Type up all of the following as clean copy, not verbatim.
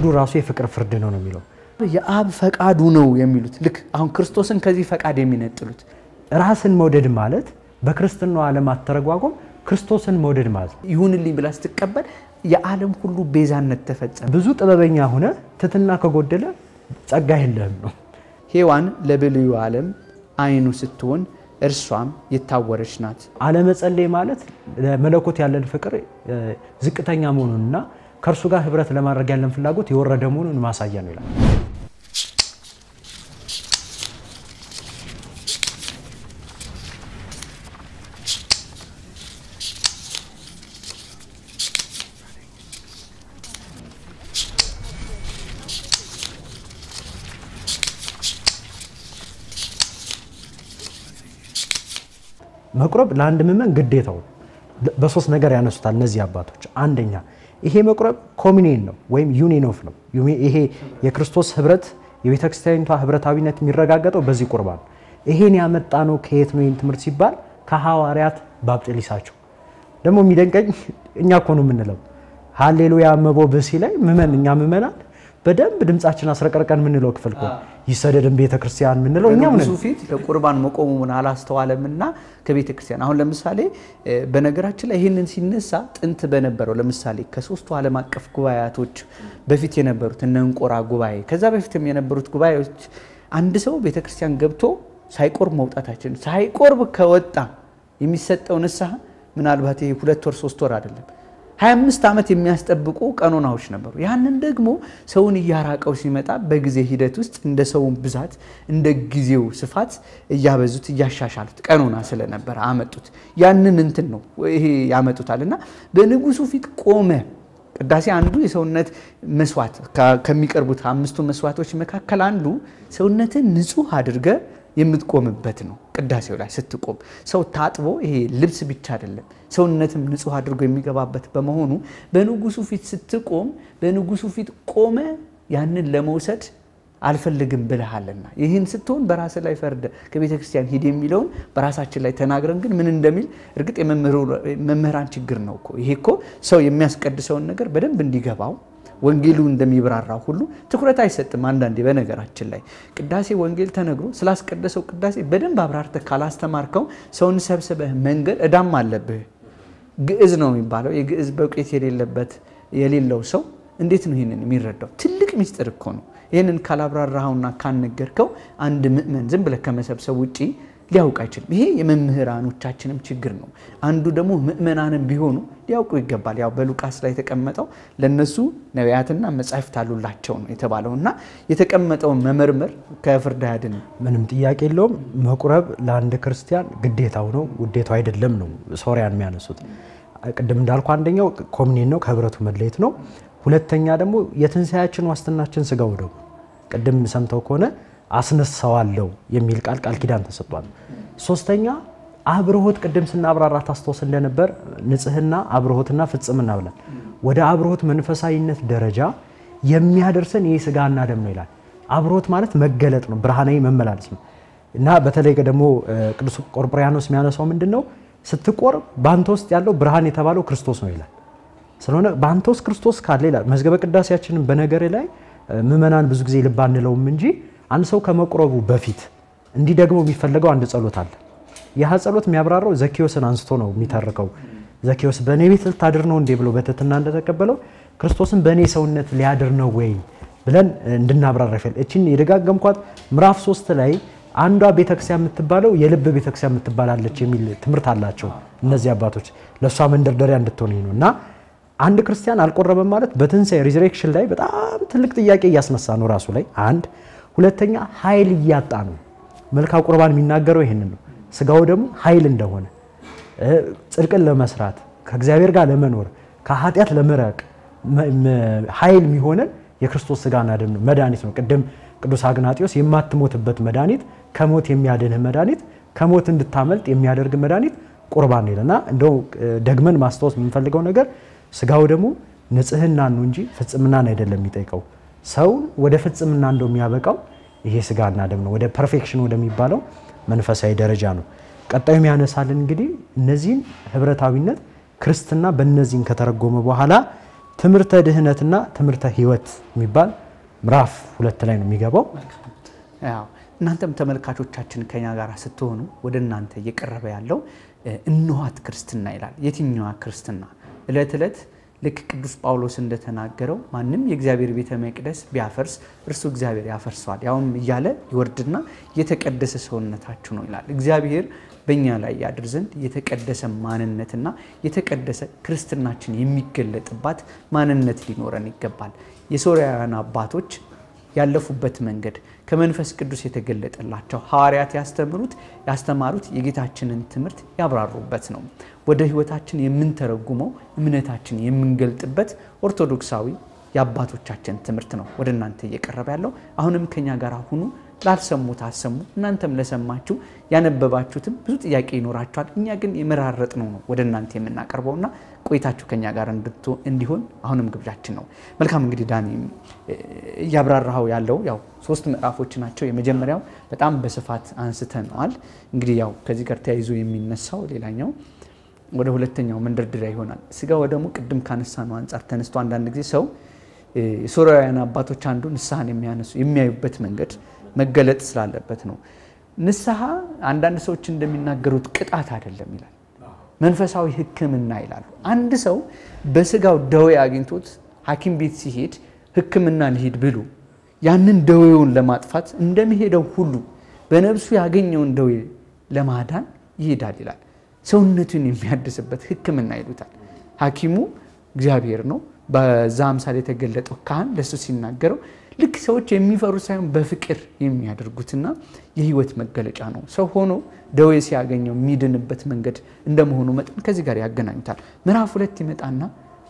ፍርዱ ራሱ የፍቅር ፍርድ ነው የሚለው የአብ ፈቃዱ ነው የሚሉት ልክ አሁን ክርስቶስን ከዚህ ፈቃድ የሚነጥሉት ራስን መውደድ ማለት በክርስትናው ዓለም አተረጓጎም ክርስቶስን መውደድ ማለት ይሁንልኝ ብላ ስትቀበል የዓለም ሁሉ ቤዛነት ተፈጸመ ብዙ ጥበበኛ ሆነ ትትና ከጎደለ ጸጋ የለህም ነው ሔዋን ለብልዩ ዓለም አይኑ ስትሆን እርሷም የታወረች ናት አለመጸለይ ማለት ለመለኮት ያለን ፍቅር ዝቅተኛ መሆኑንና ከርሱ ጋር ህብረት ለማድረግ ያለን ፍላጎት የወረደ መሆኑን ማሳያ ነው ይላል መቁረብ ለአንድ ምእመን ግዴታው በሶስት ነገር ያነሱታል እነዚህ አባቶች አንደኛ ይሄ መቁረብ ኮሚኒየን ነው ወይም ዩኒየን ኦፍ ነው ይሄ የክርስቶስ ህብረት የቤተክርስቲያኒቷ ህብረታዊነት የሚረጋገጠው በዚህ ቁርባን ይሄን ያመጣ ነው ከየት ነው ይሄን ትምህርት ሲባል ከሐዋርያት ባጵጢሳቸው ደግሞ የሚደንቀኝ እኛ እኮ ነው የምንለው ሃሌሉያ መቦ በሲ ላይ ምእመን እኛ ምእመናን በደንብ ድምጻችን አስረቀርቀን ምንለው ክፍል እኮ ይሰደድን ቤተክርስቲያን ምንለው እኛ ምን ሱፊት ለቁርባን መቆሙን አላስተዋለምና ከቤተክርስቲያን አሁን ለምሳሌ በነገራችን ላይ ይሄንን ሲነሳ ጥንት በነበረው ለምሳሌ ከሶስቱ ዓለም አቀፍ ጉባኤያቶች በፊት የነበሩት እነ እንቆራ ጉባኤ ከዛ በፊትም የነበሩት ጉባኤዎች አንድ ሰው ቤተክርስቲያን ገብቶ ሳይቆርብ መውጣታችን ሳይቆርብ ከወጣ የሚሰጠው ንስሐ ምናልባት ይሄ 2 ወር 3 ወር አይደለም 25 ዓመት የሚያስጠብቁ ቀኖናዎች ነበሩ ያንን ደግሞ ሰውን ያራቀው ሲመጣ በጊዜ ሂደት ውስጥ እንደ ሰው ብዛት እንደ ጊዜው ስፋት ያበዙት ያሻሻሉት ቀኖና ስለነበር አመጡት ያንን እንትን ነው ይሄ ያመጡታልና በንጉሱ ፊት ቆመ ቅዳሴ አንዱ የሰውነት መስዋዕት ከሚቀርቡት 5ቱ መስዋዕቶች መካከል አንዱ ሰውነትን ንጹህ አድርገ የምትቆምበት ነው ቅዳሴው ላይ ስትቆም ሰው ታጥቦ ይሄ ልብስ ብቻ አይደለም ሰውነትም ንጹህ አድርጎ የሚገባበት በመሆኑ በንጉሱ ፊት ስትቆም በንጉሱ ፊት ቆመ ያንን ለመውሰድ አልፈልግም ብለሃልና ይሄን ስትሆን በራስ ላይ ፈርደ ከቤተክርስቲያን ሂድ የሚለውን በራሳችን ላይ ተናግረን ግን ምን እንደሚል እርግጥ የመምህራን ችግር ነው እኮ ይሄ እኮ ሰው የሚያስቀድሰውን ነገር በደንብ እንዲገባው ወንጌሉ እንደሚብራራው ሁሉ ትኩረት አይሰጥም አንዳንዴ በነገራችን ላይ ቅዳሴ ወንጌል ተነግሮ ስላስቀደሰው ቅዳሴ በደንብ አብራርተ ካላስተማርከው ሰውን ሰብስበህ መንገድ እዳም አለብህ ግዕዝ ነው የሚባለው የግዕዝ በውቀት የሌለው ሰው እንዴት ነው ይሄንን የሚረዳው ትልቅ ሚስጥር እኮ ነው ይሄንን ካላብራራውና ካንነገርከው አንድ ምእመን ዝም ብለ ከመሰብሰብ ውጪ ሊያውቅ አይችልም ይሄ የመምህራኖቻችንም ችግር ነው አንዱ ደግሞ ምእመናንም ቢሆኑ ሊያውቁ ይገባል ያው በሉቃስ ላይ ተቀመጠው ለነሱ ነቢያትና መጻሕፍት አሉላቸው ነው የተባለውና የተቀመጠው መመርመር ከፍርድ ያድን ምንም ጥያቄ የለውም መቁረብ ለአንድ ክርስቲያን ግዴታው ነው ውዴታው አይደለም ነው ሶሪያን የሚያነሱት ቅድም እንዳልኩ አንደኛው ኮሚኒየን ነው ከህብረቱ መለየት ነው ሁለተኛ ደግሞ የትንሳያችን ዋስትናችን ስጋው ነው ቅድም ሰምተው ከሆነ አስነሳዋለው የሚል ቃል ኪዳን ተሰጥቷል ሶስተኛ አብርሆት ቅድም ስናብራራ ታስተውስ እንደነበር ንጽህና አብርሆትና ፍጽምና ብለን ወደ አብርሆት መንፈሳዊነት ደረጃ የሚያደርሰን ይሄ ስጋና ደም ነው ይላል አብርሆት ማለት መገለጥ ነው ብርሃናዊ መመላለስ ነው እና በተለይ ደግሞ ቅዱስ ቆርጵሪያኖስ የሚያነሳው ምንድነው ስትቆርብ ባንተ ውስጥ ያለው ብርሃን የተባለው ክርስቶስ ነው ይላል ስለሆነ ባንተ ውስጥ ክርስቶስ ካለ ይላል መዝገበ ቅዳሴያችንን በነገር ላይ ምእመናን ብዙ ጊዜ ልብ አንለውም እንጂ አንድ ሰው ከመቁረቡ በፊት እንዲ ደግሞ የሚፈልገው አንድ ጸሎት አለ ያ ጸሎት የሚያብራራው ዘኪዮስን አንስቶ ነው የሚተርከው ዘኪዮስ በኔ ቤት ልታድር ነው እንዴ ብሎ በተትና እንደተቀበለው ክርስቶስን በኔ ሰውነት ሊያድር ነው ወይ ብለን እንድናብራራ ይፈል እቺን የደጋገምኳት ምዕራፍ 3 ላይ አንዷ ቤተክርስቲያን የምትባለው የልብ ቤተክርስቲያን የምትባላለች የሚል ትምህርት አላቸው እነዚህ አባቶች ለሷ መንደርደሪያ እንድትሆን ነውና አንድ ክርስቲያን አልቆረበም ማለት በትንሳኤ ሪዘሬክሽን ላይ በጣም ትልቅ ጥያቄ ያስነሳ ነው ራሱ ላይ አንድ ሁለተኛ ኃይል ያጣ ነው መልካው ቁርባን የሚናገረው ይሄንን ነው ስጋው ደግሞ ኃይል እንደሆነ ጽድቅን ለመስራት ከእግዚአብሔር ጋር ለመኖር ከኃጢያት ለመራቅ ኃይል የሚሆነን የክርስቶስ ስጋና ደም ነው መድኃኒት ነው ቅድም ቅዱስ አግናጢዮስ የማትሞትበት መድኃኒት ከሞት የሚያድንህ መድኃኒት ከሞት እንድታመልጥ የሚያደርግ መድኃኒት ቁርባን ነውና እንደው ደግመን ማስተዋወስ የምንፈልገው ነገር ስጋው ደግሞ ንጽህና ነው እንጂ ፍጽምናን አይደለም የሚጠይቀው ሰው ወደ ፍጽምና እንደው የሚያበቃው ይሄ ስጋና ደም ነው ወደ ፐርፌክሽን ወደሚባለው መንፈሳዊ ደረጃ ነው ቀጣዩ የሚያነሳልን እንግዲህ እነዚህን ህብረታዊነት ክርስትና በእነዚህን ከተረጎመ በኋላ ትምህርተ ድህነትና ትምህርተ ህይወት የሚባል ምዕራፍ 2 ላይ ነው የሚገባው። ያው እናንተም ተመልካቾቻችን ከኛ ጋር ስትሆኑ ወደ እናንተ እየቀረበ ያለው እንዋት ክርስትና ይላል። የትኛዋ ክርስትና? እለት እለት ልክ ቅዱስ ጳውሎስ እንደተናገረው ማንም የእግዚአብሔር ቤተ መቅደስ ቢያፈርስ እርሱ እግዚአብሔር ያፈርሰዋል፣ ያውም እያለ ይወርድና የተቀደሰ ሰውነታችሁ ነው ይላል። እግዚአብሔር በእኛ ላይ ያድር ዘንድ የተቀደሰ ማንነትና የተቀደሰ ክርስትናችን የሚገለጥባት ማንነት ሊኖረን ይገባል። የሶርያውያን አባቶች ያለፉበት መንገድ ከመንፈስ ቅዱስ የተገለጠላቸው ሐዋርያት ያስተማሩት የጌታችንን ትምህርት ያብራሩበት ነው። ወደ ህይወታችን የምንተረጉመው እምነታችን የምንገልጥበት ኦርቶዶክሳዊ የአባቶቻችን ትምህርት ነው ወደ እናንተ እየቀረበ ያለው። አሁንም ከኛ ጋር ሁኑ። ላልሰሙት አሰሙ፣ እናንተም ለሰማችሁ ያነበባችሁትም ብዙ ጥያቄ ይኖራችኋል። እኛ ግን የመራረጥነው ነው ወደ እናንተ የምናቀርበውና ቆይታችሁ ከኛ ጋር እንዲሆን አሁንም ግብዣችን ነው። መልካም እንግዲህ ዳኒ እያብራራው ያለው ያው 3 ምዕራፎች ናቸው። የመጀመሪያው በጣም በስፋት አንስተናል። እንግዲህ ያው ከዚህ ጋር ተያይዞ የሚነሳው ሌላኛው ወደ ሁለተኛው መንደርደሪያ ይሆናል። ስጋ ወደሙ ቅድም ካነሳነው አንፃር ተነስቶ አንዳንድ ጊዜ ሰው የሶርያውያን አባቶች አንዱ ንስሐን የሚያዩበት መንገድ መገለጥ ስላለበት ነው። ንስሐ አንዳንድ ሰዎች እንደሚናገሩት ቅጣት አይደለም ይላል፣ መንፈሳዊ ሕክምና ይላሉ። አንድ ሰው በስጋው ደዌ አግኝቶት ሐኪም ቤት ሲሄድ ሕክምና ልሂድ ብሎ ያንን ደዌውን ለማጥፋት እንደሚሄደው ሁሉ በነፍሱ ያገኘውን ደዌ ለማዳን ይሄዳል ይላል። ሰውነቱን የሚያድስበት ሕክምና ይሉታል። ሐኪሙ እግዚአብሔር ነው። በዛ አምሳሌ የተገለጠው ካህን ለሱ ሲናገረው ልክ ሰዎች የሚፈሩ ሳይሆን በፍቅር የሚያደርጉትና የህይወት መገለጫ ነው። ሰው ሆኖ ደዌ ሲያገኘው የሚድንበት መንገድ እንደመሆኑ መጠን ከዚህ ጋር ያገናኙታል። ምዕራፍ 2 ይመጣና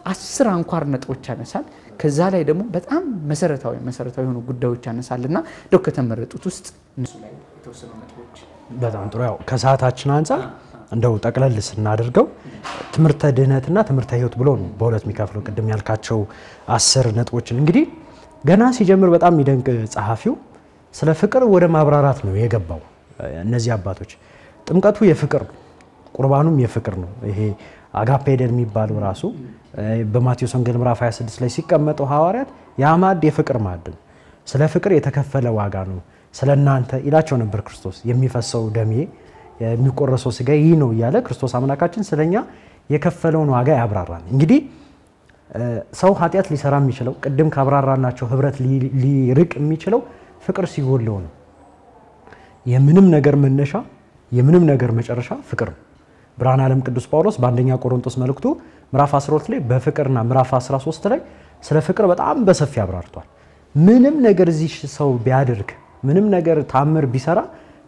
10 አንኳር ነጥቦች ያነሳል። ከዛ ላይ ደግሞ በጣም መሰረታዊ የሆኑ ጉዳዮች ያነሳልና ደው ከተመረጡት ውስጥ እነሱ ላይ የተወሰኑ ነጥቦች በጣም ጥሩ። ያው ከሰዓታችን አንፃር እንደው ጠቅለል ስናደርገው ትምህርተ ድህነትና ትምህርተ ህይወት ብሎ ነው በሁለት የሚከፍለው። ቅድም ያልካቸው 10 ነጥቦችን እንግዲህ ገና ሲጀምር በጣም የሚደንቅ ጸሐፊው ስለ ፍቅር ወደ ማብራራት ነው የገባው። እነዚህ አባቶች ጥምቀቱ የፍቅር ነው፣ ቁርባኑም የፍቅር ነው። ይሄ አጋፔደን የሚባለው ራሱ በማቴዎስ ወንጌል ምዕራፍ 26 ላይ ሲቀመጠው ሐዋርያት ያ ማዕድ የፍቅር ማዕድ ነው፣ ስለ ፍቅር የተከፈለ ዋጋ ነው፣ ስለናንተ ይላቸው ነበር ክርስቶስ። የሚፈሰው ደሜ የሚቆረሰው ስጋ ይህ ነው እያለ ክርስቶስ አምላካችን ስለኛ የከፈለውን ዋጋ ያብራራል። እንግዲህ ሰው ኃጢአት ሊሰራ የሚችለው ቅድም ካብራራናቸው ህብረት ሊርቅ የሚችለው ፍቅር ሲጎለው ነው። የምንም ነገር መነሻ የምንም ነገር መጨረሻ ፍቅር ነው። ብርሃነ ዓለም ቅዱስ ጳውሎስ በአንደኛ ቆሮንቶስ መልእክቱ ምዕራፍ 12 ላይ በፍቅርና ምዕራፍ 13 ላይ ስለ ፍቅር በጣም በሰፊ አብራርቷል። ምንም ነገር እዚህ ሰው ቢያደርግ ምንም ነገር ታምር ቢሰራ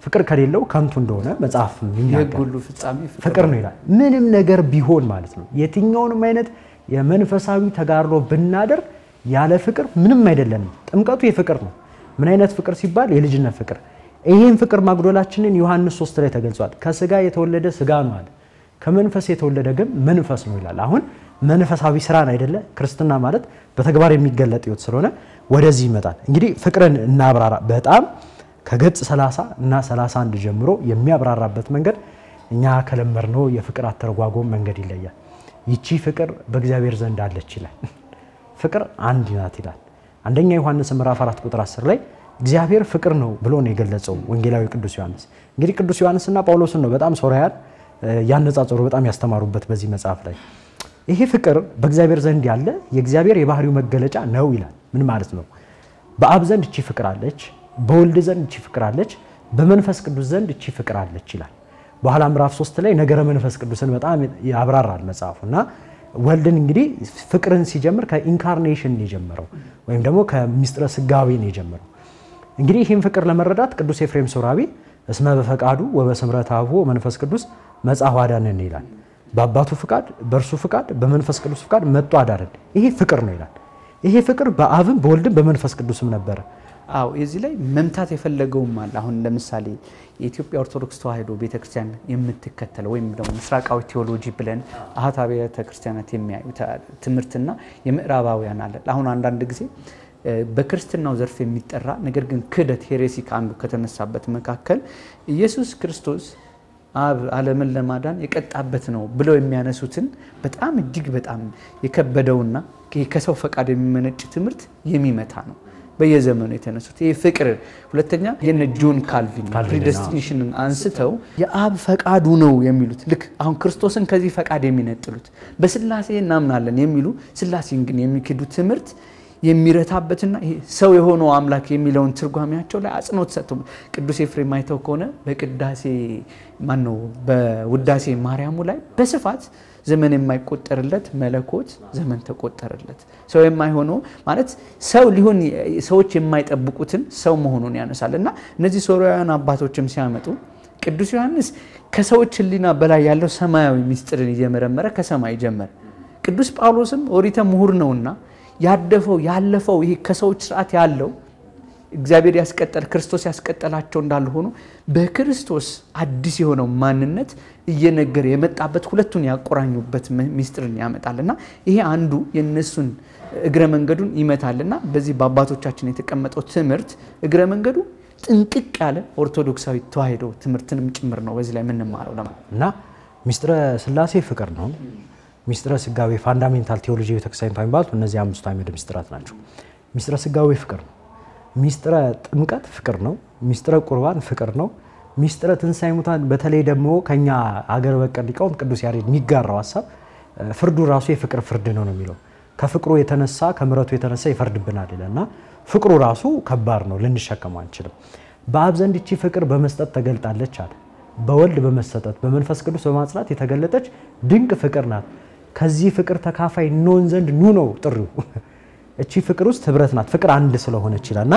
ፍቅር ከሌለው ከንቱ እንደሆነ መጽሐፍ የሚናገር ሁሉ ፍጻሜ ፍቅር ነው ይላል። ምንም ነገር ቢሆን ማለት ነው። የትኛውንም አይነት የመንፈሳዊ ተጋድሎ ብናደርግ ያለ ፍቅር ምንም አይደለንም። ጥምቀቱ የፍቅር ነው። ምን አይነት ፍቅር ሲባል የልጅነት ፍቅር። ይሄን ፍቅር ማጉደላችንን ዮሐንስ 3 ላይ ተገልጿል። ከስጋ የተወለደ ስጋ ነው አለ፣ ከመንፈስ የተወለደ ግን መንፈስ ነው ይላል። አሁን መንፈሳዊ ስራን አይደለ ክርስትና ማለት በተግባር የሚገለጥ ህይወት ስለሆነ ወደዚህ ይመጣል። እንግዲህ ፍቅርን እናብራራ። በጣም ከገጽ 30 እና 31 ጀምሮ የሚያብራራበት መንገድ እኛ ከለመርነው የፍቅር አተረጓጎም መንገድ ይለያል። ይቺ ፍቅር በእግዚአብሔር ዘንድ አለች ይላል። ፍቅር አንድ ናት ይላል። አንደኛ ዮሐንስ ምዕራፍ 4 ቁጥር 10 ላይ እግዚአብሔር ፍቅር ነው ብሎ ነው የገለጸው ወንጌላዊ ቅዱስ ዮሐንስ። እንግዲህ ቅዱስ ዮሐንስና ጳውሎስን ነው በጣም ሶርያውያን ያነጻጸሩ በጣም ያስተማሩበት በዚህ መጽሐፍ ላይ። ይሄ ፍቅር በእግዚአብሔር ዘንድ ያለ የእግዚአብሔር የባህሪው መገለጫ ነው ይላል። ምን ማለት ነው? በአብ ዘንድ እቺ ፍቅር አለች፣ በወልድ ዘንድ እቺ ፍቅር አለች፣ በመንፈስ ቅዱስ ዘንድ እቺ ፍቅር አለች ይላል። በኋላ ምዕራፍ 3 ላይ ነገረ መንፈስ ቅዱስን በጣም ያብራራል መጽሐፉና ወልድን እንግዲህ ፍቅርን ሲጀምር ከኢንካርኔሽን የጀመረው ወይም ደግሞ ከምስጥረ ስጋዌ ነው የጀመረው። እንግዲህ ይህን ፍቅር ለመረዳት ቅዱስ ኤፍሬም ሶራቢ እስመ በፈቃዱ ወበስምረተ አብሁ መንፈስ ቅዱስ መጽአ አዳነን ይላል። በአባቱ ፍቃድ በእርሱ ፍቃድ በመንፈስ ቅዱስ ፍቃድ መጥቶ አዳነን። ይሄ ፍቅር ነው ይላል። ይሄ ፍቅር በአብም በወልድም በመንፈስ ቅዱስም ነበረ። አው እዚህ ላይ መምታት የፈለገውም አለ። አሁን ለምሳሌ የኢትዮጵያ ኦርቶዶክስ ተዋሕዶ ቤተክርስቲያን የምትከተለው ወይም ደግሞ ምስራቃዊ ቴዎሎጂ ብለን አሃት አብያተ ክርስቲያናት የሚያዩት ትምህርትና የምዕራባውያን አለ። አሁን አንዳንድ ጊዜ በክርስትናው ዘርፍ የሚጠራ ነገር ግን ክህደት ሄሬሲ አንዱ ከተነሳበት መካከል ኢየሱስ ክርስቶስ አብ ዓለምን ለማዳን የቀጣበት ነው ብለው የሚያነሱትን በጣም እጅግ በጣም የከበደውና ከሰው ፈቃድ የሚመነጭ ትምህርት የሚመታ ነው በየዘመኑ የተነሱት። ይሄ ፍቅር ሁለተኛ የነ ጆን ካልቪን ፕሪዴስቲኔሽንን አንስተው የአብ ፈቃዱ ነው የሚሉት ልክ አሁን ክርስቶስን ከዚህ ፈቃድ የሚነጥሉት በስላሴ እናምናለን የሚሉ ስላሴን ግን የሚክዱ ትምህርት የሚረታበትና ይሄ ሰው የሆነው አምላክ የሚለውን ትርጓሜያቸው ላይ አጽንኦት ሰጥተው ቅዱስ ኤፍሬም አይተው ከሆነ በቅዳሴ ማነው በውዳሴ ማርያሙ ላይ በስፋት ዘመን የማይቆጠርለት መለኮት ዘመን ተቆጠረለት ሰው የማይሆነው ማለት ሰው ሊሆን ሰዎች የማይጠብቁትን ሰው መሆኑን ያነሳልና እነዚህ ሶርያውያን አባቶችም ሲያመጡ ቅዱስ ዮሐንስ ከሰዎች ሕሊና በላይ ያለው ሰማያዊ ምስጢርን እየመረመረ ከሰማይ ጀመረ። ቅዱስ ጳውሎስም ኦሪተ ምሁር ነውና ያለፈው ይሄ ከሰዎች ሥርዓት ያለው እግዚአብሔር ያስቀጠል ክርስቶስ ያስቀጠላቸው እንዳለ ሆኖ በክርስቶስ አዲስ የሆነው ማንነት እየነገረ የመጣበት ሁለቱን ያቆራኙበት ምስጢርን ያመጣልና ይሄ አንዱ የነሱን እግረ መንገዱን ይመታልና በዚህ በአባቶቻችን የተቀመጠው ትምህርት እግረ መንገዱ ጥንቅቅ ያለ ኦርቶዶክሳዊ ተዋህዶ ትምህርትንም ጭምር ነው በዚህ ላይ የምንማረው እና ምስጢረ ሥላሴ ፍቅር ነው። ምስጢረ ሥጋዌ ፋንዳሜንታል ቴዎሎጂ ቤተክርስቲያን የሚባሉት እነዚህ አምስቱ አዕማደ ምስጢራት ናቸው። ምስጢረ ሥጋዌ ፍቅር ነው። ምስጢረ ጥምቀት ፍቅር ነው። ምስጢረ ቁርባን ፍቅር ነው። ምስጢረ ትንሣኤ ሙታን በተለይ ደግሞ ከኛ አገር በቀል ሊቃውንት ቅዱስ ያሬድ የሚጋራው ሐሳብ ፍርዱ ራሱ የፍቅር ፍርድ ነው የሚለው ከፍቅሩ የተነሳ ከምሕረቱ የተነሳ ይፈርድብናል ይላልና ፍቅሩ ራሱ ከባድ ነው፣ ልንሸከመው አንችልም። በአብ ዘንድ እቺ ፍቅር በመስጠት ተገልጣለች አለ። በወልድ በመሰጠት በመንፈስ ቅዱስ በማጽናት የተገለጠች ድንቅ ፍቅር ናት። ከዚህ ፍቅር ተካፋይ እንሆን ዘንድ ኑ ነው ጥሪው። እቺ ፍቅር ውስጥ ህብረት ናት። ፍቅር አንድ ስለሆነ ይችላልና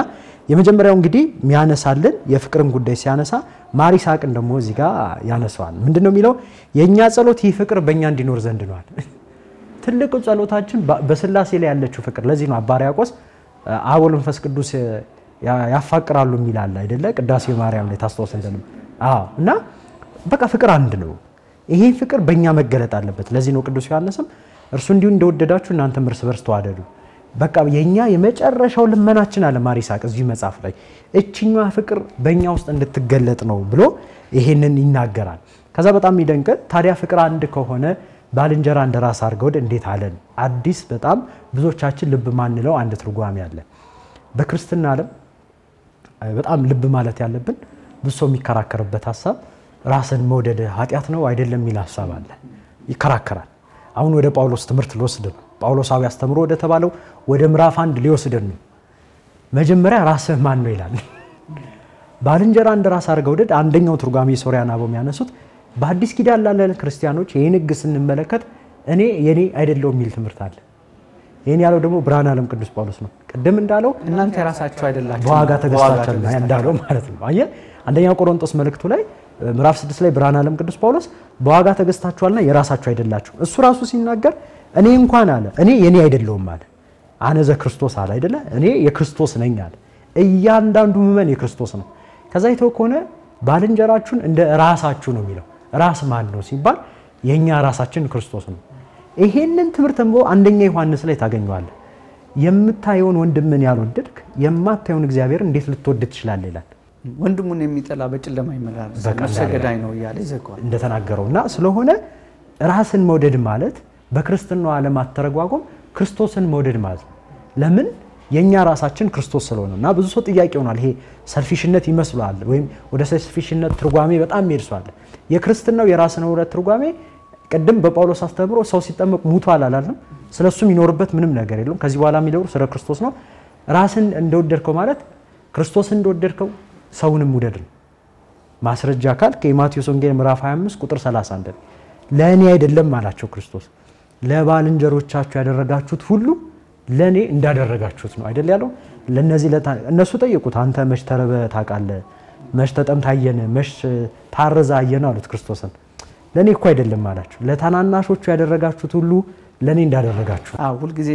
የመጀመሪያው እንግዲህ የሚያነሳልን የፍቅርን ጉዳይ ሲያነሳ ማር ይስሐቅን ደግሞ እዚህ ጋር ያነሳዋል። ምንድነው የሚለው? የኛ ጸሎት ይህ ፍቅር በእኛ እንዲኖር ዘንድ ነው። ትልቁ ጸሎታችን በስላሴ ላይ ያለችው ፍቅር። ለዚህ ነው አባ ሕርያቆስ አብ ወልድ መንፈስ ቅዱስ ያፋቅራሉ የሚላል አይደለ? ቅዳሴ ማርያም ላይ ታስተውስ እንደለም። እና በቃ ፍቅር አንድ ነው። ይሄ ፍቅር በእኛ መገለጥ አለበት። ለዚህ ነው ቅዱስ ዮሐንስም እርሱ እንዲሁ እንደወደዳችሁ እናንተም እርስ በርስ ተዋደዱ። በቃ የኛ የመጨረሻው ልመናችን አለ ማር ይስሐቅ እዚህ መጽሐፍ ላይ እቺኛዋ ፍቅር በእኛ ውስጥ እንድትገለጥ ነው ብሎ ይሄንን ይናገራል። ከዛ በጣም ይደንቅ ታዲያ ፍቅር አንድ ከሆነ ባልንጀራ እንደራስ አድርገው እንዴት አለን? አዲስ በጣም ብዙዎቻችን ልብ ማንለው አንድ ትርጓሜ አለ። በክርስትና ዓለም በጣም ልብ ማለት ያለብን ብዙ ሰው የሚከራከርበት ሐሳብ ራስን መውደድ ኃጢአት ነው አይደለም የሚል ሐሳብ አለ። ይከራከራል። አሁን ወደ ጳውሎስ ትምህርት ልወስድ ነው። ጳውሎሳዊ አስተምሮ ወደ ተባለው ወደ ምዕራፍ 1 ሊወስደን ነው። መጀመሪያ ራስህ ማን ነው ይላል። ባልንጀራ እንደራስ አድርገው ወደድ አንደኛው ትርጓሜ ሶርያን አበው የሚያነሱት በአዲስ ኪዳን ላለን ክርስቲያኖች ይሄን ሕግ ስንመለከት እኔ የኔ አይደለም የሚል ትምህርት አለ። ይሄን ያለው ደግሞ ብርሃነ ዓለም ቅዱስ ጳውሎስ ነው። ቀደም እንዳለው እናንተ ራሳችሁ አይደላችሁ በዋጋ ተገዝታችኋል እንዳለው ማለት ነው። አየ አንደኛው ቆሮንቶስ መልእክቱ ላይ ምዕራፍ 6 ላይ ብርሃነ ዓለም ቅዱስ ጳውሎስ በዋጋ ተገዝታችኋልና የራሳችሁ አይደላችሁ። እሱ ራሱ ሲናገር እኔ እንኳን አለ እኔ የኔ አይደለም አለ። አነዘ ክርስቶስ አለ አይደለ? እኔ የክርስቶስ ነኝ አለ። እያንዳንዱ ምእመን የክርስቶስ ነው። ከዛ ይተው ከሆነ ባልንጀራችሁን እንደ ራሳችሁ ነው የሚለው። ራስ ማን ነው ሲባል የኛ ራሳችን ክርስቶስ ነው። ይሄንን ትምህርት ደግሞ አንደኛ ዮሐንስ ላይ ታገኘዋለህ። የምታየውን ወንድምን ያልወደድክ የማታየውን እግዚአብሔር እንዴት ልትወድ ትችላለህ ይላል። ወንድሙን የሚጠላ በጨለማ ይመላለስ ነፍሰ ገዳይ ነው እያለ ይዘጋዋል እንደተናገረውና ስለሆነ ራስን መውደድ ማለት በክርስትናው ዓለም አተረጓጎም ክርስቶስን መውደድ ማለት ነው። ለምን የኛ ራሳችን ክርስቶስ ስለሆነና ብዙ ሰው ጥያቄ ሆኗል። ይሄ ሰልፊሽነት ይመስላል ወይም ወደ ሰልፊሽነት ትርጓሜ በጣም ይርሷል። የክርስትናው የራስን ወረት ትርጓሜ ቀደም በጳውሎስ አስተምሮ ሰው ሲጠመቅ ሙቷል አላለም። ስለሱ የሚኖርበት ምንም ነገር የለም። ከዚህ በኋላ የሚለው ስለ ክርስቶስ ነው። ራስን እንደወደድከው ማለት ክርስቶስን እንደወደድከው ሰውንም ውደድ ነው። ማስረጃ ካል ከማቴዎስ ወንጌል ምዕራፍ 25 ቁጥር 31 ለኔ አይደለም አላቸው ክርስቶስ ለባልንጀሮቻችሁ ያደረጋችሁት ሁሉ ለኔ እንዳደረጋችሁት ነው አይደል ያለው። ለነዚህ እነሱ ጠየቁት አንተ መች ተረበ ታውቃለህ? መች ተጠምታየን? መች ታረዛ አየን አሉት ክርስቶስን። ለኔ እኮ አይደለም አላችሁ ለታናናሾቹ ያደረጋችሁት ሁሉ ለኔ እንዳደረጋችሁ። ሁሉ ጊዜ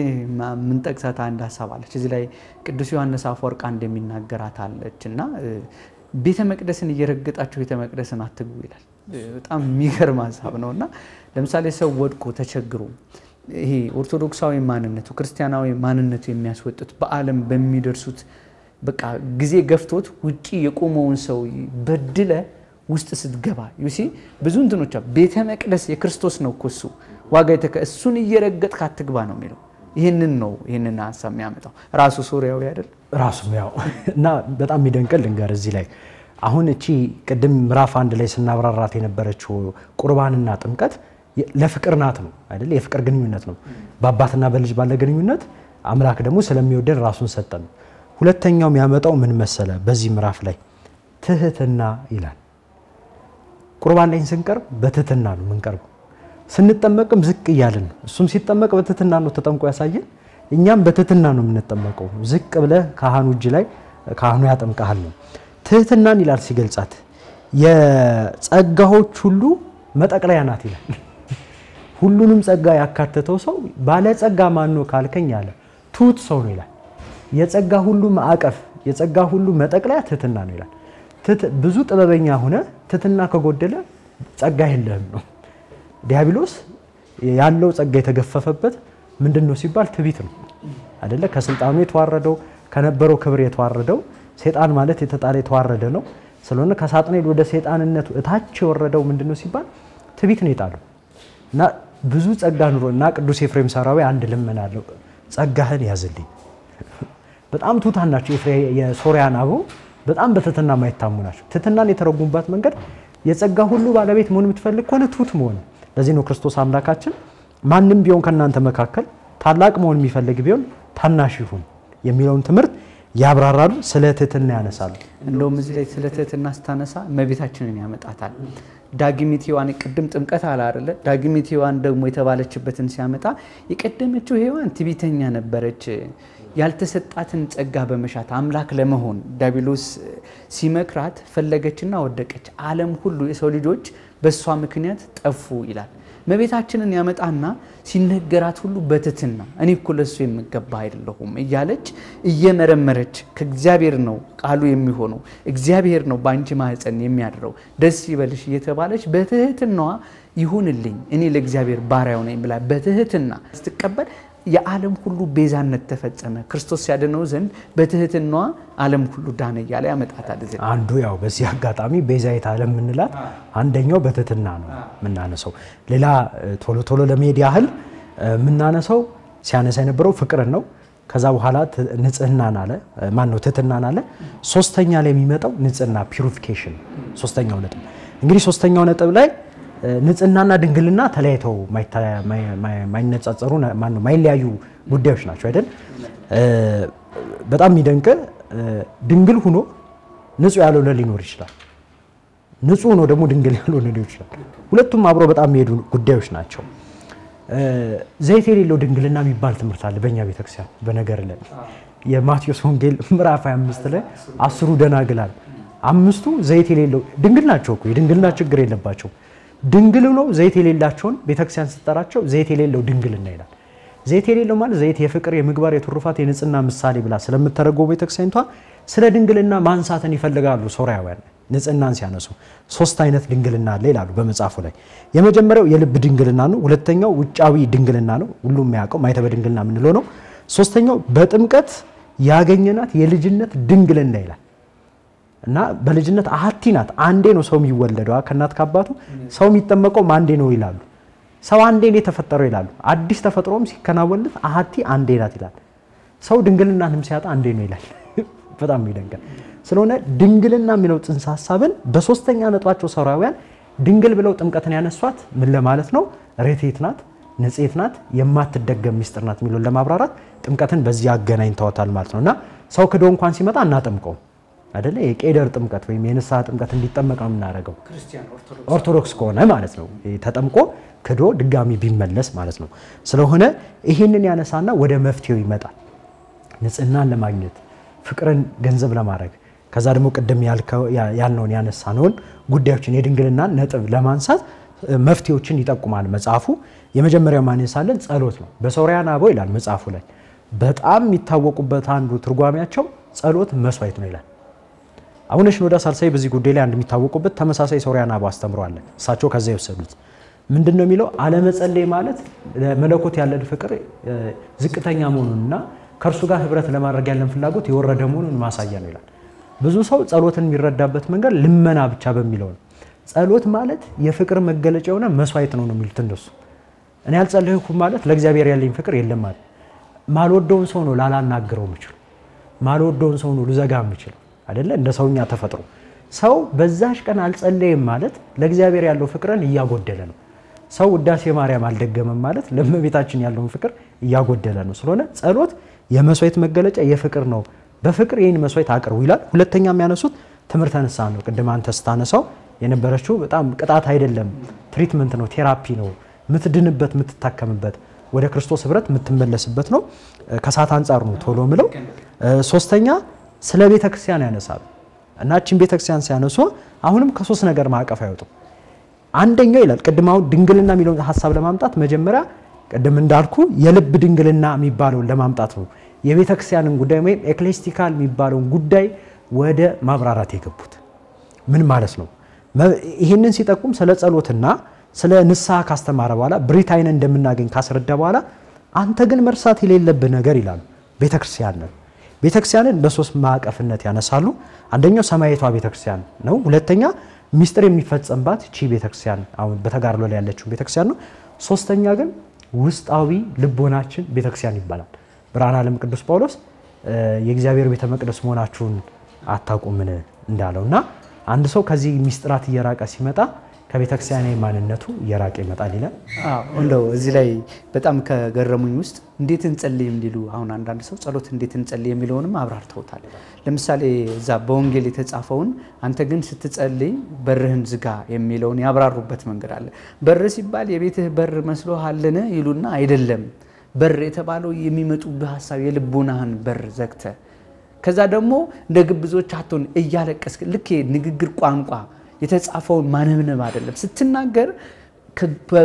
ምን ጠቅሳታ አንድ ሐሳብ አለች እዚህ ላይ ቅዱስ ዮሐንስ አፈወርቅ እንደሚናገራት አለችና ቤተ መቅደስን እየረገጣችሁ ቤተ መቅደስን አትግቡ ይላል። በጣም የሚገርም ሐሳብ ነውና ለምሳሌ ሰው ወድቆ ተቸግሮ ይሄ ኦርቶዶክሳዊ ማንነቱ ክርስቲያናዊ ማንነቱ የሚያስወጡት በዓለም በሚደርሱት በቃ ጊዜ ገፍቶት ውጪ የቆመውን ሰው በድለ ውስጥ ስትገባ ዩሲ ብዙ እንትኖች ቤተ መቅደስ የክርስቶስ ነው እኮ እሱ ዋጋ እሱን እየረገጥክ አትግባ ነው የሚለው። ይሄንን ነው ይሄንን ሐሳብ የሚያመጣው ራሱ ሶሪያዊ አይደል ራሱም ያው እና በጣም የሚደንቀል ልንገር እዚህ ላይ አሁን እቺ ቅድም ምዕራፍ 1 ላይ ስናብራራት የነበረችው ቁርባንና ጥምቀት ለፍቅር ናት ነው አይደል የፍቅር ግንኙነት ነው በአባትና በልጅ ባለ ግንኙነት አምላክ ደግሞ ስለሚወደን ራሱን ሰጠን ሁለተኛው የሚያመጣው ምን መሰለ በዚህ ምዕራፍ ላይ ትህትና ይላል ቁርባን ላይ ስንቀርብ በትህትና ነው የምንቀርበው ስንጠመቅም ዝቅ ይያልን እሱም ሲጠመቅ በትህትና ነው ተጠምቆ ያሳየን እኛም በትህትና ነው የምንጠመቀው ዝቅ ብለ ካህኑ እጅ ላይ ካህኑ ያጠምቃል ነው ትህትናን ይላል ሲገልጻት የጸጋዎች ሁሉ መጠቅለያ ናት ይላል ሁሉንም ጸጋ ያካተተው ሰው ባለ ጸጋ ማን ነው ካልከኝ አለ ትሁት ሰው ነው ይላል የጸጋ ሁሉ ማዕቀፍ የጸጋ ሁሉ መጠቅለያ ትህትና ነው ይላል ብዙ ጥበበኛ ሆነ ትህትና ከጎደለ ጸጋ የለህም ነው ዲያብሎስ ያለው ጸጋ የተገፈፈበት ምንድነው ሲባል ትዕቢት ነው አይደለ ከስልጣኑ የተዋረደው ከነበረው ክብር የተዋረደው ሰይጣን ማለት የተጣለ የተዋረደ ነው ስለሆነ ከሳጥናኤል ወደ ሰይጣንነቱ እታች የወረደው ምንድነው ሲባል ትዕቢት ነው የጣለው እና ብዙ ጸጋ ኑሮና ቅዱስ ኤፍሬም ሰራዊ አንድ ልመናለው ጸጋህን ያዝልኝ በጣም ትሁታን ናቸው የሶሪያን አበው በጣም በትህትና ማይታሙ ናቸው ትህትናን የተረጉሙበት መንገድ የጸጋ ሁሉ ባለቤት መሆን የምትፈልግ ከሆነ ትሁት መሆን ለዚህ ነው ክርስቶስ አምላካችን ማንንም ቢሆን ከናንተ መካከል ታላቅ መሆን የሚፈልግ ቢሆን ታናሽ ይሁን የሚለውን ትምህርት ያብራራሉ ስለ ትህትና ያነሳሉ እንደውም እዚህ ላይ ስለ ትህትና ስታነሳ እመቤታችንን ያመጣታል ዳግሚት ሔዋን ቅድም ጥምቀት አለ አይደለ ዳግሚት ሔዋን ደግሞ የተባለችበትን ሲያመጣ የቀደመችው ሔዋን ትዕቢተኛ ነበረች ያልተሰጣትን ጸጋ በመሻት አምላክ ለመሆን ዲያብሎስ ሲመክራት ፈለገችና ወደቀች ዓለም ሁሉ የሰው ልጆች በሷ ምክንያት ጠፉ ይላል እመቤታችንን ያመጣና ሲነገራት ሁሉ በትህትና እኔ እኮ ለሱ የምገባ አይደለሁም እያለች እየመረመረች ከእግዚአብሔር ነው ቃሉ የሚሆነው እግዚአብሔር ነው ባንቺ ማህፀን የሚያድረው ደስ ይበልሽ እየተባለች በትህትናዋ ይሁንልኝ እኔ ለእግዚአብሔር ባሪያው ነኝ ብላ በትህትና ስትቀበል የዓለም ሁሉ ቤዛነት ተፈጸመ ክርስቶስ ያደነው ዘንድ በትህትናዋ ዓለም ሁሉ ዳነ ይያለ ያመጣታል እዚህ አንዱ ያው በዚህ አጋጣሚ ቤዛይት ዓለም ምንላት አንደኛው በትህትና ነው ምናነሰው ሌላ ቶሎ ለመሄድ ያህል ምናነሰው ሲያነሳ የነበረው ፍቅርን ነው ከዛ በኋላ ንጽህናን አለ ማን ነው ትህትናን አለ ሶስተኛ ላይ የሚመጣው ንጽህና ፒዩሪፊኬሽን ሶስተኛው ነጥብ እንግዲህ ሶስተኛው ነጥብ ላይ ንጽህናና ድንግልና ተለያይተው ማይነጻጸሩ ማን ነው ማይለያዩ ጉዳዮች ናቸው አይደል በጣም የሚደንቅ ድንግል ሆኖ ንጹህ ያልሆነ ሊኖር ይችላል ንጹህ ሆኖ ደግሞ ድንግል ያልሆነ ሊኖር ይችላል ሁለቱም አብሮ በጣም የሚሄዱ ጉዳዮች ናቸው ዘይት የሌለው ድንግልና የሚባል ትምህርት አለ በእኛ ቤተክርስቲያን በነገር ላይ የማቴዎስ ወንጌል ምዕራፍ 25 ላይ 10 ደናግላል አምስቱ ዘይት የሌለው ድንግል ናቸው እኮ የድንግልና ችግር የለባቸው ድንግል ነው ዘይት የሌላቸውን ቤተክርስቲያን ስትጠራቸው ዘይት የሌለው ድንግልና ይላል ዘይት የሌለው ማለት ዘይት የፍቅር የምግባር የትሩፋት የንጽህና ምሳሌ ብላ ስለምትተረጎመው ቤተክርስቲያንቷ ስለ ድንግልና ማንሳትን ይፈልጋሉ ሶሪያውያን ንጽህናን ሲያነሱ ሶስት አይነት ድንግልና አለ ይላሉ በመጽሐፉ ላይ የመጀመሪያው የልብ ድንግልና ነው ሁለተኛው ውጫዊ ድንግልና ነው ሁሉም የሚያውቀው ማይተበ ድንግልና ምንለው ነው ሶስተኛው በጥምቀት ያገኘናት የልጅነት ድንግልና ይላል እና በልጅነት አሃቲናት አንዴ ነው ሰው የሚወለደው ከናት ከአባቱ ሰው የሚጠመቀው አንዴ ነው ይላሉ ሰው አንዴ ነው የተፈጠረው ይላሉ አዲስ ተፈጥሮም ሲከናወንለት አሃቲ አንዴ ናት ይላል ሰው ድንግልናንም ሲያጣ አንዴ ነው ይላል በጣም ይደንቃል ስለሆነ ድንግልና የሚለው ጽንሰ ሐሳብን በሶስተኛ ነጥባቸው ሶሪያውያን ድንግል ብለው ጥምቀትን ያነሷት ምን ለማለት ነው ሬቴት ናት ንጽሕት ናት የማትደገም ሚስጥር ናት የሚለው ለማብራራት ጥምቀትን በዚህ አገናኝተዋታል ማለት ነውና ሰው ክዶ እንኳን ሲመጣ እናጠምቀው አይደለ የቄደር ጥምቀት ወይም የንስሐ ጥምቀት እንዲጠመቅ ነው የምናደርገው ክርስቲያን ኦርቶዶክስ ከሆነ ማለት ነው ተጠምቆ ክዶ ድጋሚ ቢመለስ ማለት ነው ስለሆነ ይሄንን ያነሳና ወደ መፍትሄው ይመጣል ንጽህናን ለማግኘት ፍቅርን ገንዘብ ለማድረግ ከዛ ደግሞ ቀደም ያልነውን ያነሳነውን ጉዳዮችን የድንግልና ነጥብ ለማንሳት መፍትሄዎችን ይጠቁማል መጽሐፉ የመጀመሪያው ማንሳለን ጸሎት ነው በሶሪያን አበው ይላል መጽሐፉ ላይ በጣም የሚታወቁበት አንዱ ትርጓሜያቸው ጸሎት መስዋዕት ነው ይላል አቡነ ሽኖዳ ሳልሳይ በዚህ ጉዳይ ላይ አንድ የሚታወቁበት ተመሳሳይ ሶሪያን አበው አስተምሯል እሳቸው ከዛ ይወሰዱት ምንድነው የሚለው አለመጸለይ ማለት ለመለኮት ያለን ፍቅር ዝቅተኛ መሆኑንና ከርሱ ጋር ህብረት ለማድረግ ያለን ፍላጎት የወረደ መሆኑን ማሳያ ነው ይላል ብዙ ሰው ጸሎትን የሚረዳበት መንገድ ልመና ብቻ በሚለው ነው ጸሎት ማለት የፍቅር መገለጫ የሆነ መስዋዕት ነው የሚሉት እንደሱ እኔ አልጸለይኩም ማለት ለእግዚአብሔር ያለኝ ፍቅር የለም ማለት ማልወደውን ሰው ነው ላላናግረው የምችለው ማልወደውን ሰው ነው ልዘጋ የምችለው አይደለ እንደ ሰውኛ ተፈጥሮ ሰው በዛሽ ቀን አልጸለየም ማለት ለእግዚአብሔር ያለው ፍቅርን እያጎደለ ነው ሰው ውዳሴ ማርያም አልደገመም ማለት ለእመቤታችን ያለውን ፍቅር እያጎደለ ነው ስለሆነ ጸሎት የመስዋዕት መገለጫ የፍቅር ነው በፍቅር ይህን መስዋዕት አቅርቡ ይላል ሁለተኛ የሚያነሱት ትምህርተ ንስሐ ነው ቅድም አንተ ስታነሳው የነበረችው በጣም ቅጣት አይደለም ትሪትመንት ነው ቴራፒ ነው ምትድንበት ምትታከምበት ወደ ክርስቶስ ህብረት ምትመለስበት ነው ከሳት አንፃር ነው ቶሎ ምለው ሶስተኛ ስለ ቤተ ክርስቲያን ያነሳል እና እቺን ቤተ ክርስቲያን ሲያነሱ አሁንም ከሶስት ነገር ማቀፍ አይወጡ አንደኛው ይላል ቅድማው ድንግልና የሚለው ሐሳብ ለማምጣት መጀመሪያ ቅድም እንዳልኩ የልብ ድንግልና የሚባለው ለማምጣት ነው የቤተ ክርስቲያንን ጉዳይ ወይ ኤክሌስቲካል የሚባለው ጉዳይ ወደ ማብራራት የገቡት ምን ማለት ነው ይሄንን ሲጠቁም ስለ ጸሎትና ስለ ንስሐ ካስተማረ በኋላ ብሪታይን እንደምናገኝ ካስረዳ በኋላ አንተ ግን መርሳት የሌለብህ ነገር ይላል ቤተክርስቲያንን በሶስት ማዕቀፍነት ያነሳሉ አንደኛው ሰማያዊቷ ቤተክርስቲያን ነው ሁለተኛ ሚስጥር የሚፈጸምባት እቺ ቤተክርስቲያን አሁን በተጋርሎ ላይ ያለችው ቤተክርስቲያን ነው ሶስተኛ ግን ውስጣዊ ልቦናችን ቤተክርስቲያን ይባላል ብርሃነ ዓለም ቅዱስ ጳውሎስ የእግዚአብሔር ቤተ መቅደስ መሆናችሁን አታውቁምን እንዳለውና አንድ ሰው ከዚህ ሚስጥራት እየራቀ ሲመጣ ከቤተክርስቲያን ማንነቱ እየራቀ ይመጣል ይላል እንደው እዚህ ላይ በጣም ከገረሙኝ ውስጥ እንዴት እንጸልይ እንዲሉ አሁን አንዳንድ ሰው ጸሎት እንዴት እንጸልይ የሚለውንም አብራርተውታል ለምሳሌ እዛ በወንጌል የተጻፈውን አንተ ግን ስትጸልይ በርህን ዝጋ የሚለውን ያብራሩበት መንገድ አለ በር ሲባል የቤትህ በር መስሎሃልን ይሉና አይደለም በር የተባለው የሚመጡብህ ሐሳብ የልቦናህን በር ዘግተ ከዛ ደግሞ እንደ ግብዞች አትሆን እያለቀስክ ልክ ንግግር ቋንቋ የተጻፈውን ማንበብ አይደለም ስትናገር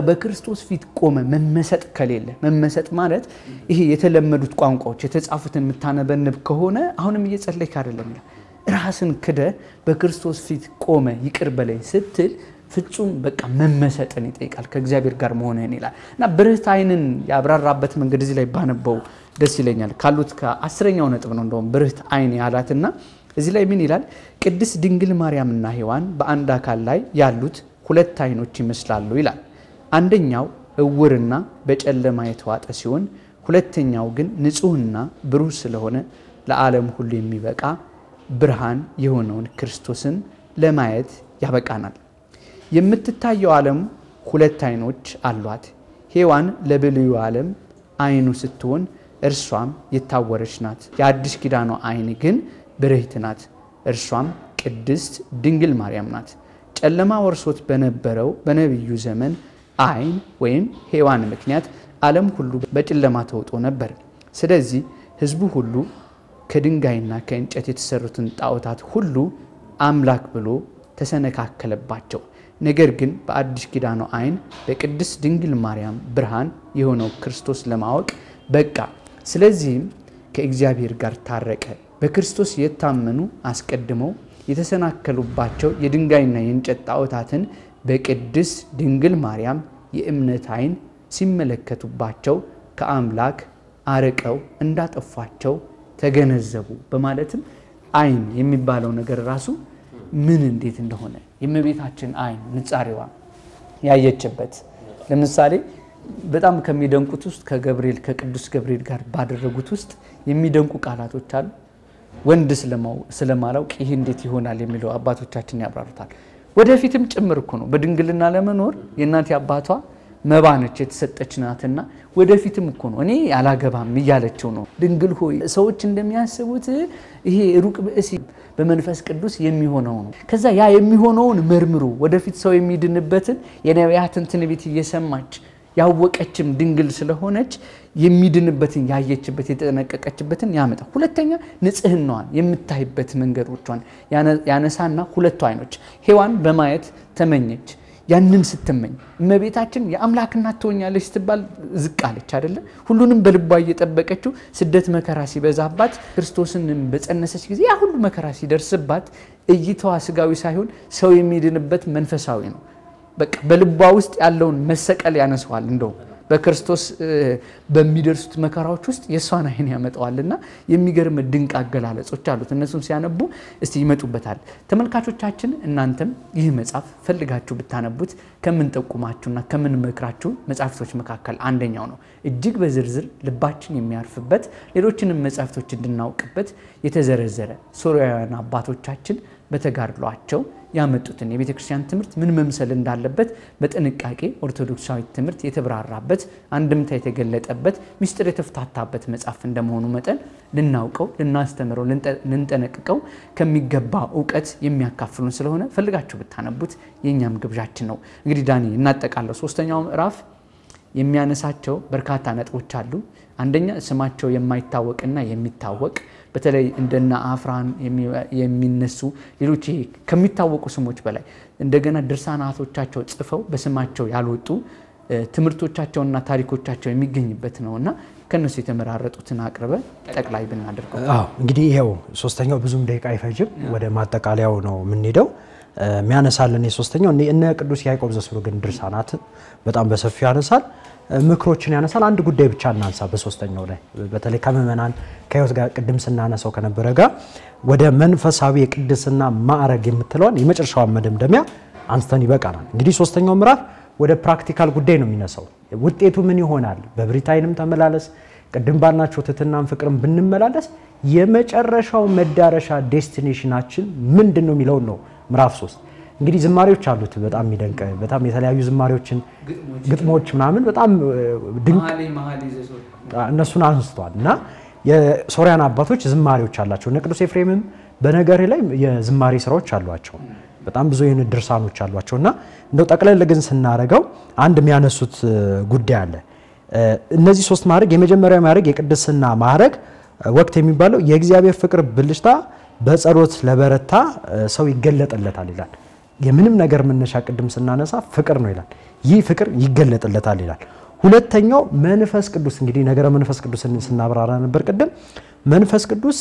በክርስቶስ ፊት ቆመ መመሰጥ ከሌለ መመሰጥ ማለት ይሄ የተለመዱት ቋንቋዎች የተጻፉትን ምታነበንብ ከሆነ አሁንም እየጸለይክ አይደለም ራስን ክደ በክርስቶስ ፊት ቆመ ይቅር በለኝ ስትል ፍጹም በቃ መመሰጥን ይጠይቃል ከእግዚአብሔር ጋር መሆንህን ይላል እና ብርህት አይንን ያብራራበት መንገድ እዚህ ላይ ባነበው ደስ ይለኛል ካሉት ከ10ኛው ነጥብ ነው እንደውም ብርህት አይን ያላትና እዚህ ላይ ምን ይላል ቅድስት ድንግል ማርያምና ሔዋን በአንድ አካል ላይ ያሉት ሁለት አይኖች ይመስላሉ ይላል አንደኛው እውርና በጨለማ የተዋጠ ሲሆን ሁለተኛው ግን ንጹህና ብሩህ ስለሆነ ለዓለም ሁሉ የሚበቃ ብርሃን የሆነውን ክርስቶስን ለማየት ያበቃናል የምትታየው ዓለም ሁለት አይኖች አሏት ሔዋን ለብሉይ ዓለም አይኑ ስትሆን እርሷም የታወረች ናት የአዲስ ኪዳኑ አይን ግን ብርህት ናት እርሷም ቅድስት ድንግል ማርያም ናት ጨለማ ወርሶት በነበረው በነብዩ ዘመን አይን ወይም ሔዋን ምክንያት ዓለም ሁሉ በጨለማ ተውጦ ነበር ስለዚህ ህዝቡ ሁሉ ከድንጋይና ከእንጨት የተሰሩትን ጣዖታት ሁሉ አምላክ ብሎ ተሰነካከለባቸው ነገር ግን በአዲስ ኪዳኑ አይን በቅድስት ድንግል ማርያም ብርሃን የሆነው ክርስቶስ ለማወቅ በቃ ስለዚህም ከእግዚአብሔር ጋር ታረቀ በክርስቶስ የታመኑ አስቀድመው የተሰናከሉባቸው የድንጋይና የእንጨት ጣዖታትን በቅድስት ድንግል ማርያም የእምነት አይን ሲመለከቱባቸው ከአምላክ አርቀው እንዳጠፋቸው ተገነዘቡ በማለትም አይን የሚባለው ነገር ራሱ ምን እንዴት እንደሆነ የእመቤታችን አይን ንጻሬዋ ያየችበት ለምሳሌ በጣም ከሚደንቁት ውስጥ ከቅዱስ ገብርኤል ጋር ባደረጉት ውስጥ የሚደንቁ ቃላቶች አሉ ወንድ ስለማላውቅ ይሄ እንዴት ይሆናል የሚለው አባቶቻችን ያብራሩታል ወደፊትም ጭምር እኮ ነው በድንግልና ለመኖር የእናት አባቷ መባነች የተሰጠች ናትና ወደፊትም እኮ ነው እኔ ያላገባም ይያለችው ነው ድንግል ሆይ ሰዎች እንደሚያስቡት ይሄ ሩቅ ብእሲ በመንፈስ ቅዱስ የሚሆነው ነው ከዛ ያ የሚሆነውን መርምሩ ወደፊት ሰው የሚድንበትን የነቢያትን ትንቢት እየሰማች ያወቀችም ድንግል ስለሆነች የሚድንበትን ያየችበት የተጠነቀቀችበትን ያመጣ ሁለተኛ ንጽህናዋን የምታይበት መንገዶቿን ያነሳና ሁለቱ አይኖች ሔዋን በማየት ተመኘች ያንን ስትመኝ እመቤታችን የአምላክ እናት ትሆኛለች ስትባል ዝቃለች አይደለ ሁሉንም በልቧ እየጠበቀችው ስደት መከራ ሲበዛባት ክርስቶስን በጸነሰች ጊዜ ያ ሁሉ መከራ ሲደርስባት እይታዋ ስጋዊ ሳይሆን ሰው የሚድንበት መንፈሳዊ ነው በቃ በልቧ ውስጥ ያለውን መሰቀል ያነሳዋል እንደው በክርስቶስ በሚደርሱት መከራዎች ውስጥ የሷን አይን ያመጣዋልና የሚገርም ድንቅ አገላለጾች አሉት። እነሱም ሲያነቡ እስቲ ይመጡበታል። ተመልካቾቻችን እናንተም ይህ መጽሐፍ ፈልጋችሁ ብታነቡት ከምንጠቁማችሁና ከምንመክራችሁ መጽሐፍቶች መካከል አንደኛው ነው። እጅግ በዝርዝር ልባችን የሚያርፍበት ሌሎችንም መጽሐፍቶች እንድናውቅበት የተዘረዘረ ሶርያውያን አባቶቻችን በተጋድሏቸው ያመጡትን የቤተ ክርስቲያን ትምህርት ምን መምሰል እንዳለበት በጥንቃቄ ኦርቶዶክሳዊ ትምህርት የተብራራበት አንድምታ የተገለጠበት ሚስጥር የተፈታታበት መጽሐፍ እንደመሆኑ መጠን ልናውቀው ልናስተምረው ልንጠነቅቀው ከሚገባ ዕውቀት የሚያካፍሉን ስለሆነ ፈልጋችሁ ብታነቡት የኛም ግብዣችን ነው። እንግዲህ ዳኒ እናጠቃለው። ሶስተኛው ምዕራፍ የሚያነሳቸው በርካታ ነጥቦች አሉ። አንደኛ ስማቸው የማይታወቅና የሚታወቅ በተለይ እንደና አፍራን የሚነሱ ሌሎች ከሚታወቁ ስሞች በላይ እንደገና ድርሳናቶቻቸው ጽፈው በስማቸው ያልወጡ ትምህርቶቻቸውና ታሪኮቻቸው የሚገኝበት ነውና ከነሱ የተመራረጡትን አቅርበ ጠቅላይ ብናደርገው። እንግዲህ ይሄው ሶስተኛው ብዙም ደቂቃ አይፈጅም። ወደ ማጠቃለያው ነው የምንሄደው። የሚያነሳልን የሶስተኛው እነ ቅዱስ ያዕቆብ ዘስሩግን ድርሳናት በጣም በሰፊው ያነሳል። ምክሮችን ያነሳል። አንድ ጉዳይ ብቻ እናንሳ በሶስተኛው ላይ በተለይ ከመመናን ከህይወት ጋር ቅድም ስናነሳው ከነበረ ጋር ወደ መንፈሳዊ የቅድስና ማዕረግ የምትለውን የመጨረሻውን መደምደሚያ አንስተን ይበቃናል። እንግዲህ ሶስተኛው ምዕራፍ ወደ ፕራክቲካል ጉዳይ ነው የሚነሳው። ውጤቱ ምን ይሆናል? በብሪታይንም ተመላለስ ቅድም ባልናቸው ትህትናም ፍቅርም ብንመላለስ የመጨረሻው መዳረሻ ዴስቲኔሽናችን ምንድነው የሚለው ነው ምዕራፍ 3። እንግዲህ ዝማሬዎች አሉት በጣም የሚደንቅ በጣም የተለያዩ ዝማሬዎችን ግጥሞች ምናምን በጣም ድንቅ እነሱን አንስቷል እና የሶሪያን አባቶች ዝማሬዎች አላቸው። እነ ቅዱስ ኤፍሬምም በነገር ላይ የዝማሬ ስራዎች አሏቸው። በጣም ብዙ የሆነ ድርሳኖች አሏቸውና እንደው ጠቅለል ግን ስናረጋው አንድ የሚያነሱት ጉዳይ አለ። እነዚህ ሶስት ማዕረግ የመጀመሪያው ማዕረግ የቅድስና ማዕረግ ወቅት የሚባለው የእግዚአብሔር ፍቅር ብልሽታ በጸሎት ለበረታ ሰው ይገለጥለታል ይላል። የምንም ነገር መነሻ ቅድም ስናነሳ ፍቅር ነው ይላል። ይህ ፍቅር ይገለጥለታል ይላል። ሁለተኛው መንፈስ ቅዱስ እንግዲህ ነገረ መንፈስ ቅዱስን ስናብራራ ነበር ቅድም። መንፈስ ቅዱስ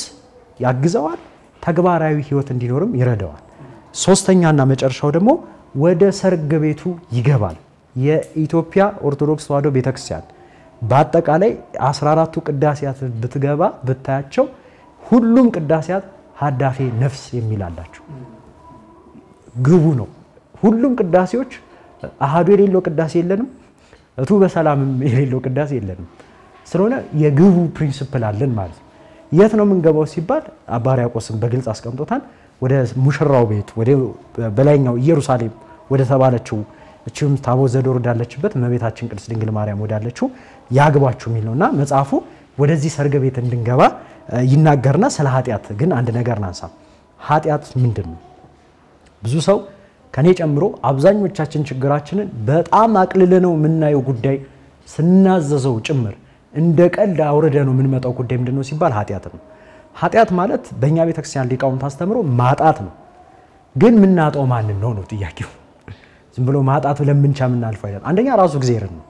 ያግዘዋል፣ ተግባራዊ ህይወት እንዲኖርም ይረዳዋል። ሶስተኛና መጨረሻው ደግሞ ወደ ሰርግ ቤቱ ይገባል። የኢትዮጵያ ኦርቶዶክስ ተዋሕዶ ቤተክርስቲያን በአጠቃላይ 14ቱ ቅዳሴያት ብትገባ ብታያቸው ሁሉም ቅዳሴያት ሀዳፌ ነፍስ የሚላላቸው ግቡ ነው። ሁሉም ቅዳሴዎች አሃዱ የሌለው ቅዳሴ የለንም፣ እቱ በሰላምም የሌለው ቅዳሴ የለንም። ስለሆነ የግቡ ፕሪንሲፕል አለን ማለት ነው። የት ነው የምንገባው ሲባል አባ ሕርያቆስም በግልጽ አስቀምጦታል። ወደ ሙሽራው ቤት ወደ በላይኛው ኢየሩሳሌም ወደ ተባለችው እቺም ታቦት ዘዶር ወዳለችበት እመቤታችን ቅድስት ድንግል ማርያም ወዳለችው ያግባችሁ የሚል ነውና መጽሐፉ ወደዚህ ሰርግ ቤት እንድንገባ ይናገርና ስለ ኃጢአት ግን አንድ ነገር ናንሳ። ኃጢአት ምንድነው? ብዙ ሰው ከኔ ጨምሮ አብዛኞቻችን ችግራችንን በጣም አቅልለነው የምናየው ጉዳይ ስናዘዘው ጭምር እንደ ቀልድ አውርደነው የምንመጣው ጉዳይ ምንድነው ሲባል ኃጢአት ነው። ኃጢአት ማለት በእኛ ቤተክርስቲያን ሊቃውንት አስተምሮ ማጣት ነው። ግን ምናጣው ማንን ነው ጥያቄው። ዝም ብሎ ማጣት ለምንቻ ምናልፈው አይደል። አንደኛ ራሱ እግዚአብሔር ነው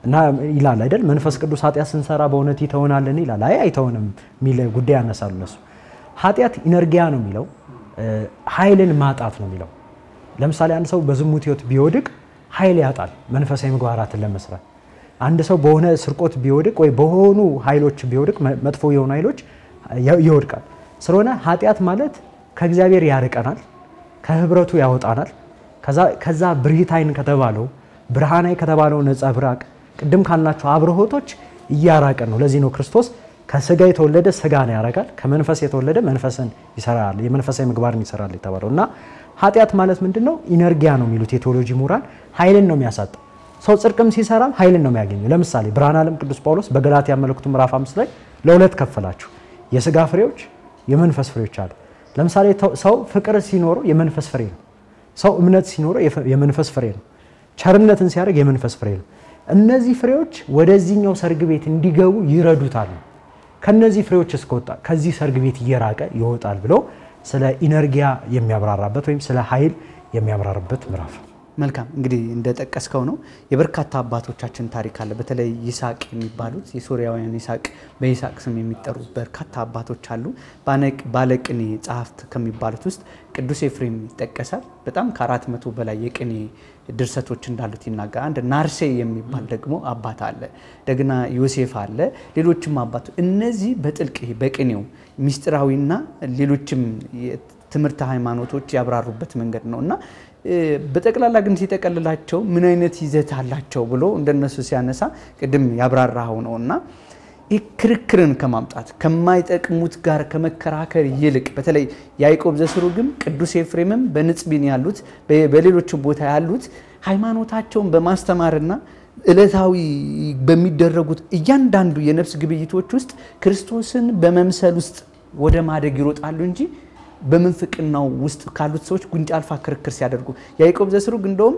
እና ይላል አይደል መንፈስ ቅዱስ ኃጢአት ስንሰራ በእውነት ይተውናልን ይላል። አይተውንም የሚል ጉዳይ ያነሳሉ እነሱ። ኃጢአት ኢነርጂያ ነው የሚለው ኃይልን ማጣት ነው የሚለው። ለምሳሌ አንድ ሰው በዝሙት ህይወት ቢወድቅ ኃይል ያጣል መንፈሳዊ ምግባራትን ለመስራት። አንድ ሰው በሆነ ስርቆት ቢወድቅ ወይ በሆኑ ኃይሎች ቢወድቅ መጥፎ የሆኑ ኃይሎች ይወድቃል። ስለሆነ ኃጢአት ማለት ከእግዚአብሔር ያርቀናል፣ ከህብረቱ ያወጣናል። ከዛ ብሪታይን ከተባለው ብርሃናይ ከተባለው ነጸብራቅ ቅድም ካልናቸው አብርሆቶች እያራቀን ነው። ለዚህ ነው ክርስቶስ ከስጋ የተወለደ ስጋን ያረጋል፣ ከመንፈስ የተወለደ መንፈስን ይሰራል፣ የመንፈሳዊ ምግባርን ይሰራል የተባለውና ኃጢአት ማለት ምንድነው? ኢነርጂያ ነው የሚሉት የቴዎሎጂ ምሁራን። ኃይልን ነው የሚያሳጣው። ሰው ጽድቅም ሲሰራ ኃይልን ነው የሚያገኘው። ለምሳሌ ብርሃነ ዓለም ቅዱስ ጳውሎስ በገላትያ መልእክቱ ምዕራፍ 5 ላይ ለሁለት ከፈላችሁ፣ የስጋ ፍሬዎች፣ የመንፈስ ፍሬዎች አለ። ለምሳሌ ሰው ፍቅር ሲኖረው የመንፈስ ፍሬ ነው። ሰው እምነት ሲኖረው የመንፈስ ፍሬ ነው። ቸርነትን ሲያደርግ የመንፈስ ፍሬ ነው። እነዚህ ፍሬዎች ወደዚህኛው ሰርግ ቤት እንዲገቡ ይረዱታል። ከነዚህ ፍሬዎች እስከወጣ ከዚህ ሰርግ ቤት እየራቀ ይወጣል ብሎ ስለ ኢነርጂያ የሚያብራራበት ወይም ስለ ኃይል የሚያብራራበት ምዕራፍ። መልካም እንግዲህ እንደጠቀስከው ነው የበርካታ አባቶቻችን ታሪክ አለ። በተለይ ይስሐቅ የሚባሉት የሶሪያውያን ይስሐቅ በይስሐቅ ስም የሚጠሩ በርካታ አባቶች አሉ። ባለቅኔ ጸሐፍት ከሚባሉት ውስጥ ቅዱስ ኤፍሬም ይጠቀሳል። በጣም ከ400 በላይ የቅኔ ድርሰቶች እንዳሉት ይናገራል። አንድ ናርሴ የሚባል ደግሞ አባት አለ፣ ደግና ዮሴፍ አለ፣ ሌሎችም አባቶች። እነዚህ በጥልቅ በቅኔው ሚስጥራዊና ሌሎችም ትምህርት ሃይማኖቶች ያብራሩበት መንገድ ነውና በጠቅላላ ግን ሲጠቀልላቸው ምን አይነት ይዘት አላቸው ብሎ እንደነሱ ሲያነሳ ቅድም ያብራራው ነውና ክርክርን ከማምጣት ከማይጠቅሙት ጋር ከመከራከር ይልቅ በተለይ ያዕቆብ ዘስሩግም ቅዱስ ኤፍሬምም በንጽቢን ያሉት በሌሎች ቦታ ያሉት ሃይማኖታቸውን በማስተማርና ዕለታዊ በሚደረጉት እያንዳንዱ የነፍስ ግብይቶች ውስጥ ክርስቶስን በመምሰል ውስጥ ወደ ማደግ ይሮጣሉ እንጂ በመንፍቅናው ውስጥ ካሉት ሰዎች ጉንጭ አልፋ ክርክር ሲያደርጉ ያዕቆብ ዘስሩግ እንደውም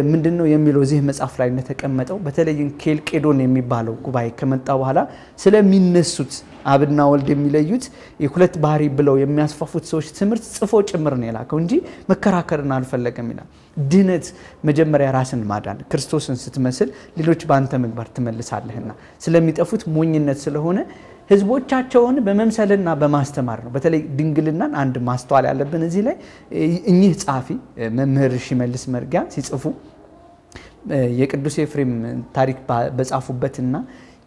ምንድነው የሚለው እዚህ መጽሐፍ ላይ እንደተቀመጠው በተለይ ኬልቄዶን የሚባለው ጉባኤ ከመጣ በኋላ ስለሚነሱት አብና ወልድ የሚለዩት የሁለት ባህሪ ብለው የሚያስፋፉት ሰዎች ትምህርት ጽፎ ጭምር ነው የላከው እንጂ መከራከርን አልፈለገም ይላል። ድነት መጀመሪያ ራስን ማዳን ክርስቶስን ስትመስል ሌሎች በአንተ ምግባር ትመልሳለህና ስለሚጠፉት ሞኝነት ስለሆነ ህዝቦቻቸውን በመምሰልና በማስተማር ነው። በተለይ ድንግልናን አንድ ማስተዋል ያለብን እዚህ ላይ እኚህ ጻፊ መምህር ሽመልስ መርጊያ ሲጽፉ የቅዱስ ኤፍሬም ታሪክ በጻፉበትና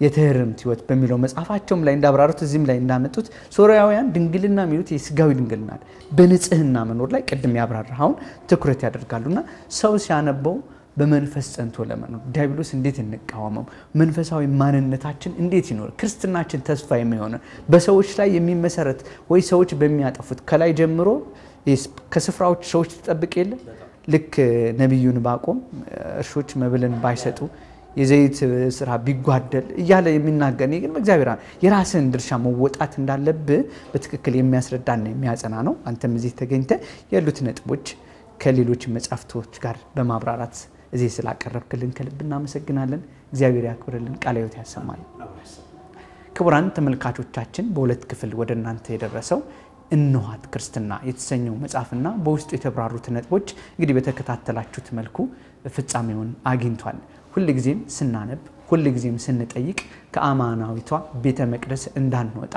የተህርምት ህይወት በሚለው መጽሐፋቸውም ላይ እንዳብራሩት እዚህም ላይ እንዳመጡት ሶርያውያን ድንግልና የሚሉት የስጋዊ ድንግልና በንጽህና መኖር ላይ ቅድም ያብራራውን ትኩረት ያደርጋሉና ሰው ሲያነበው በመንፈስ ጸንቶ ለመኖር ዲያብሎስ እንዴት እንቃወመው መንፈሳዊ ማንነታችን እንዴት ይኖር ክርስትናችን ተስፋ የሚሆነው በሰዎች ላይ የሚመሰረት ወይ ሰዎች በሚያጠፉት ከላይ ጀምሮ ከስፍራዎች ሰዎች ተጠብቅ የለ ልክ ነብዩን ባቆም እርሾች መብልን ባይሰጡ የዘይት ስራ ቢጓደል እያለ የሚናገር ግን በእግዚአብሔር የራስን ድርሻ መወጣት እንዳለብህ በትክክል የሚያስረዳና የሚያጸና ነው። አንተም እዚህ ተገኝተ ያሉት ነጥቦች ከሌሎች መጻፍቶች ጋር በማብራራት እዚህ ስላቀረብክልን ከልብ እናመሰግናለን። እግዚአብሔር ያክብርልን፣ ቃለ ሕይወት ያሰማል። ክቡራን ተመልካቾቻችን በሁለት ክፍል ወደ እናንተ የደረሰው እንኋት ክርስትና የተሰኘው መጽሐፍና በውስጡ የተብራሩት ነጥቦች እንግዲህ በተከታተላችሁት መልኩ ፍጻሜውን አግኝቷል። ሁልጊዜም ስናነብ ሁልጊዜም ስንጠይቅ ከአማናዊቷ ቤተ መቅደስ እንዳንወጣ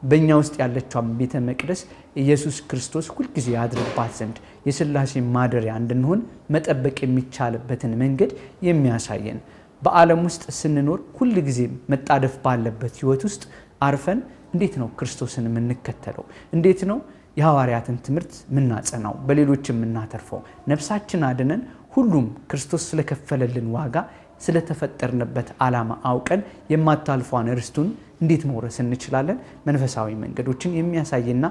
በእኛ ውስጥ ያለችው ቤተ መቅደስ ኢየሱስ ክርስቶስ ሁልጊዜ ያድርባት ዘንድ የሥላሴ ማደሪያ እንድንሆን መጠበቅ የሚቻልበትን መንገድ የሚያሳየን በዓለም ውስጥ ስንኖር ሁልጊዜም መጣደፍ ባለበት ህይወት ውስጥ አርፈን እንዴት ነው ክርስቶስን የምንከተለው? እንዴት ነው የሐዋርያትን ትምህርት ምናጸናው? በሌሎችም ምናተርፈው? ነፍሳችን አድነን ሁሉም ክርስቶስ ስለከፈለልን ዋጋ ስለተፈጠርንበት ዓላማ አውቀን የማታልፈውን ርስቱን እንዴት መውረስ እንችላለን? መንፈሳዊ መንገዶችን የሚያሳይና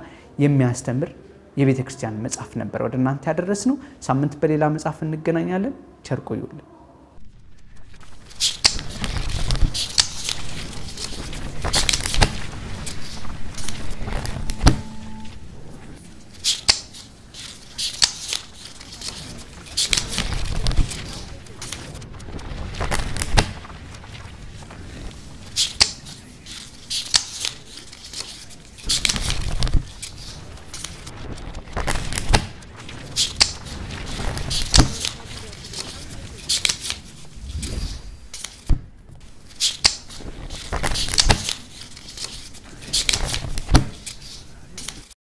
የሚያስተምር የቤተ ክርስቲያን መጽሐፍ ነበር ወደ እናንተ ያደረስነው። ሳምንት በሌላ መጽሐፍ እንገናኛለን። ቸር ቆዩልን።